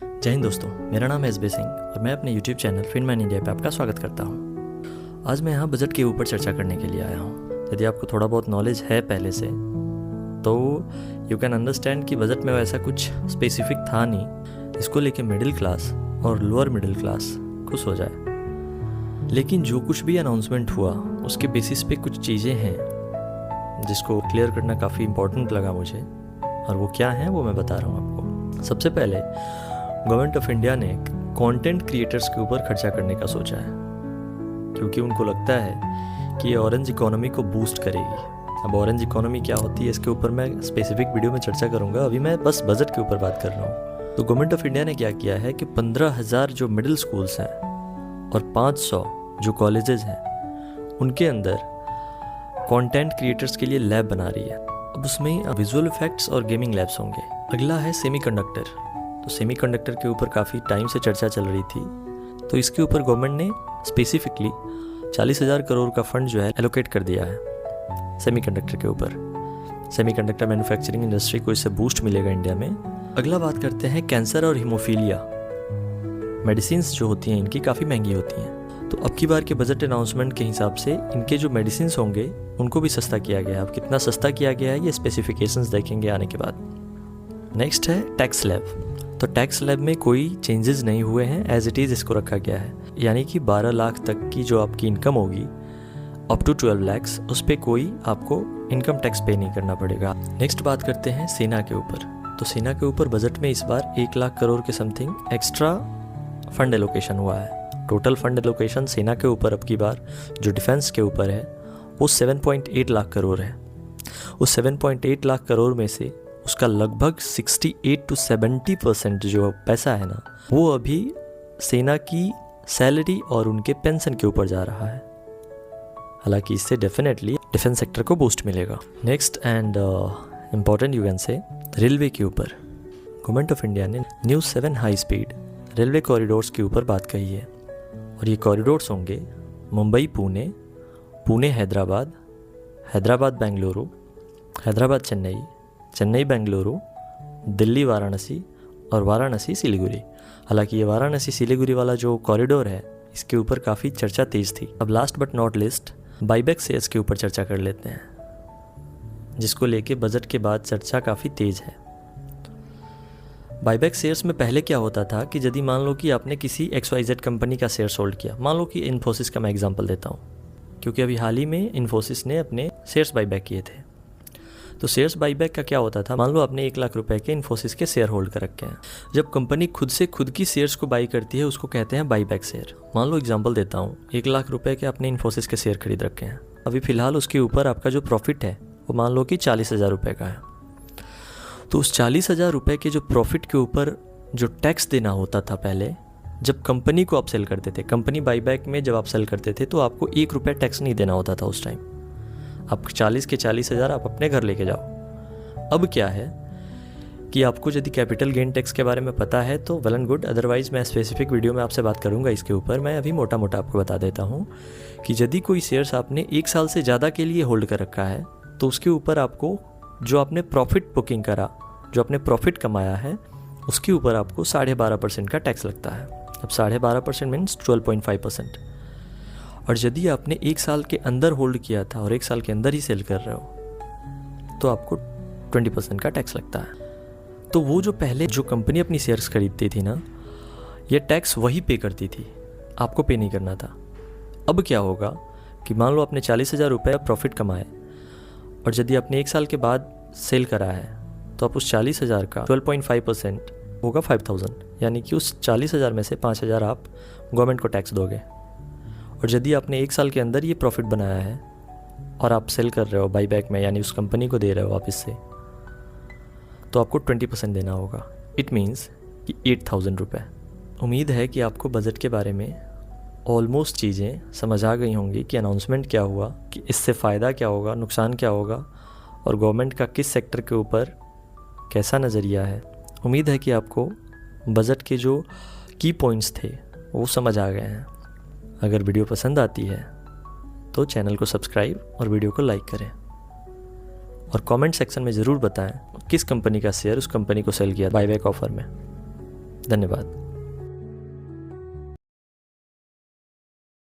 जय हिंद दोस्तों, मेरा नाम है एसबी सिंह और मैं अपने YouTube चैनल फिनमैन इंडिया पे आपका स्वागत करता हूँ। आज मैं यहाँ बजट के ऊपर चर्चा करने के लिए आया हूँ। यदि आपको थोड़ा बहुत नॉलेज है पहले से तो यू कैन अंडरस्टैंड कि बजट में वैसा कुछ स्पेसिफिक था नहीं जिसको लेके मिडिल क्लास और लोअर मिडिल क्लास खुश हो जाए। लेकिन जो कुछ भी अनाउंसमेंट हुआ उसके बेसिस पे कुछ चीज़ें हैं जिसको क्लियर करना काफ़ी इम्पोर्टेंट लगा मुझे, और वो क्या है वो मैं बता रहा हूँ आपको। सबसे पहले गवर्नमेंट ऑफ इंडिया ने कंटेंट क्रिएटर्स के ऊपर खर्चा करने का सोचा है, क्योंकि उनको लगता है कि ये ऑरेंज इकोनॉमी को बूस्ट करेगी। अब ऑरेंज इकोनॉमी क्या होती है इसके ऊपर मैं स्पेसिफिक वीडियो में चर्चा करूंगा, अभी मैं बस बजट के ऊपर बात कर रहा हूँ। तो गवर्नमेंट ऑफ इंडिया ने क्या किया है कि 15,000 जो मिडिल स्कूल्स हैं और 500 जो कॉलेजेस हैं उनके अंदर कंटेंट क्रिएटर्स के लिए लैब बना रही है। अब उसमें विजुअल इफेक्ट्स और गेमिंग लैब्स होंगे। अगला है सेमीकंडक्टर। तो सेमीकंडक्टर के ऊपर काफ़ी टाइम से चर्चा चल रही थी, तो इसके ऊपर गवर्नमेंट ने स्पेसिफिकली 40,000 करोड़ का फंड जो है एलोकेट कर दिया है सेमीकंडक्टर के ऊपर। सेमीकंडक्टर मैन्युफैक्चरिंग इंडस्ट्री को इससे बूस्ट मिलेगा इंडिया में। अगला बात करते हैं कैंसर और हीमोफीलिया। मेडिसिन्स जो होती हैं इनकी काफ़ी महंगी होती हैं, तो अब की बार के बजट अनाउंसमेंट के हिसाब से इनके जो मेडिसिन्स होंगे उनको भी सस्ता किया गया है। अब कितना सस्ता किया गया है ये स्पेसिफिकेशंस देखेंगे आने के बाद। नेक्स्ट है टैक्स स्लैब। तो टैक्स स्लैब में कोई चेंजेस नहीं हुए हैं, एज इट इज़ इसको रखा गया है। यानी कि 12 लाख तक की जो आपकी इनकम होगी अप टू 12 लैक्स उस पर कोई आपको इनकम टैक्स पे नहीं करना पड़ेगा। नेक्स्ट बात करते हैं सेना के ऊपर। तो सेना के ऊपर बजट में इस बार 1 लाख करोड़ के समथिंग एक्स्ट्रा फंड एलोकेशन हुआ है। टोटल फंड एलोकेशन सेना के ऊपर अब की बार जो डिफेंस के ऊपर है वो 7.8 लाख करोड़ है। उस 7.8 लाख करोड़ में से उसका लगभग 68 to 70% जो पैसा है ना वो अभी सेना की सैलरी और उनके पेंशन के ऊपर जा रहा है। हालांकि इससे डेफिनेटली डिफेंस सेक्टर को बूस्ट मिलेगा। Next and important you can say railway के ऊपर गवर्नमेंट ऑफ इंडिया ने new 7 high speed railway corridors के ऊपर बात कही है, और ये कॉरिडोर्स होंगे मुंबई पुणे, पुणे हैदराबाद, हैदराबाद बेंगलुरु, हैदराबाद चेन्नई, चेन्नई बेंगलुरु, दिल्ली वाराणसी और वाराणसी सिलीगुड़ी। हालांकि ये वाराणसी सिलीगुड़ी वाला जो कॉरिडोर है इसके ऊपर काफ़ी चर्चा तेज थी। अब last but not list buyback shares के ऊपर चर्चा कर लेते हैं, जिसको लेके बजट के बाद चर्चा काफ़ी तेज है। बाईबैक शेयर्स में पहले क्या होता था कि यदि मान लो कि आपने किसी XYZ कंपनी का शेयर होल्ड किया, मान लो कि इन्फोसिस का मैं एग्जांपल देता हूँ, क्योंकि अभी हाल ही में इन्फोसिस ने अपने शेयर्स बाईबैक किए थे। तो शेयर्स बाईबैक का क्या होता था, मान लो आपने 1 लाख रुपए के इन्फोसिस के शेयर होल्ड कर रखे हैं। जब कंपनी खुद से खुद की शेयर्स को बाई करती है उसको कहते हैं बाईबैक शेयर। मान लो एग्जांपल देता हूँ, 1 लाख रुपए के आपने इन्फोसिस के शेयर खरीद रखे हैं। अभी फिलहाल उसके ऊपर आपका जो प्रॉफिट है वो मान लो कि 40,000 रुपये का है। तो उस 40,000 रुपये के जो प्रॉफिट के ऊपर जो टैक्स देना होता था पहले, जब कंपनी को आप सेल करते थे, कंपनी बाईबैक में जब आप सेल करते थे तो आपको 1 रुपया टैक्स नहीं देना होता था उस टाइम। आप 40 के 40,000 आप अपने घर लेके जाओ। अब क्या है कि आपको यदि कैपिटल गेन टैक्स के बारे में पता है तो वेल एंड गुड, अदरवाइज मैं स्पेसिफिक वीडियो में आपसे बात करूंगा इसके ऊपर। मैं अभी मोटा मोटा आपको बता देता हूँ कि यदि कोई शेयर्स आपने 1 साल से ज़्यादा के लिए होल्ड कर रखा है तो उसके ऊपर आपको जो आपने प्रॉफिट बुकिंग करा, जो आपने प्रॉफिट कमाया है उसके ऊपर आपको 12.5% का टैक्स लगता है। अब 12.5% मीन्स 12.5%। और यदि आपने 1 साल के अंदर होल्ड किया था और 1 साल के अंदर ही सेल कर रहे हो तो आपको 20% का टैक्स लगता है। तो वो जो पहले जो कंपनी अपनी शेयर्स खरीदती थी ना, ये टैक्स वही पे करती थी, आपको पे नहीं करना था। अब क्या होगा कि मान लो आपने 40,000 रुपये प्रॉफिट कमाए और यदि आपने 1 साल के बाद सेल करा है तो आप उस 40,000 का 12.5% होगा 5,000, यानी कि उस 40,000 में से 5,000 आप गवर्नमेंट को टैक्स दोगे। और यदि आपने 1 साल के अंदर ये प्रॉफिट बनाया है और आप सेल कर रहे हो बाईबैक में, यानी उस कंपनी को दे रहे हो वापस से, तो आपको 20% देना होगा। इट मीन्स कि 8,000 रुपये। उम्मीद है कि आपको बजट के बारे में ऑलमोस्ट चीज़ें समझ आ गई होंगी कि अनाउंसमेंट क्या हुआ, कि इससे फ़ायदा क्या होगा, नुकसान क्या होगा, और गवर्नमेंट का किस सेक्टर के ऊपर कैसा नज़रिया है। उम्मीद है कि आपको बजट के जो की पॉइंट्स थे वो समझ आ गए हैं। अगर वीडियो पसंद आती है तो चैनल को सब्सक्राइब और वीडियो को लाइक करें, और कमेंट सेक्शन में ज़रूर बताएं किस कंपनी का शेयर उस कंपनी को सेल किया बाईबैक ऑफर में। धन्यवाद।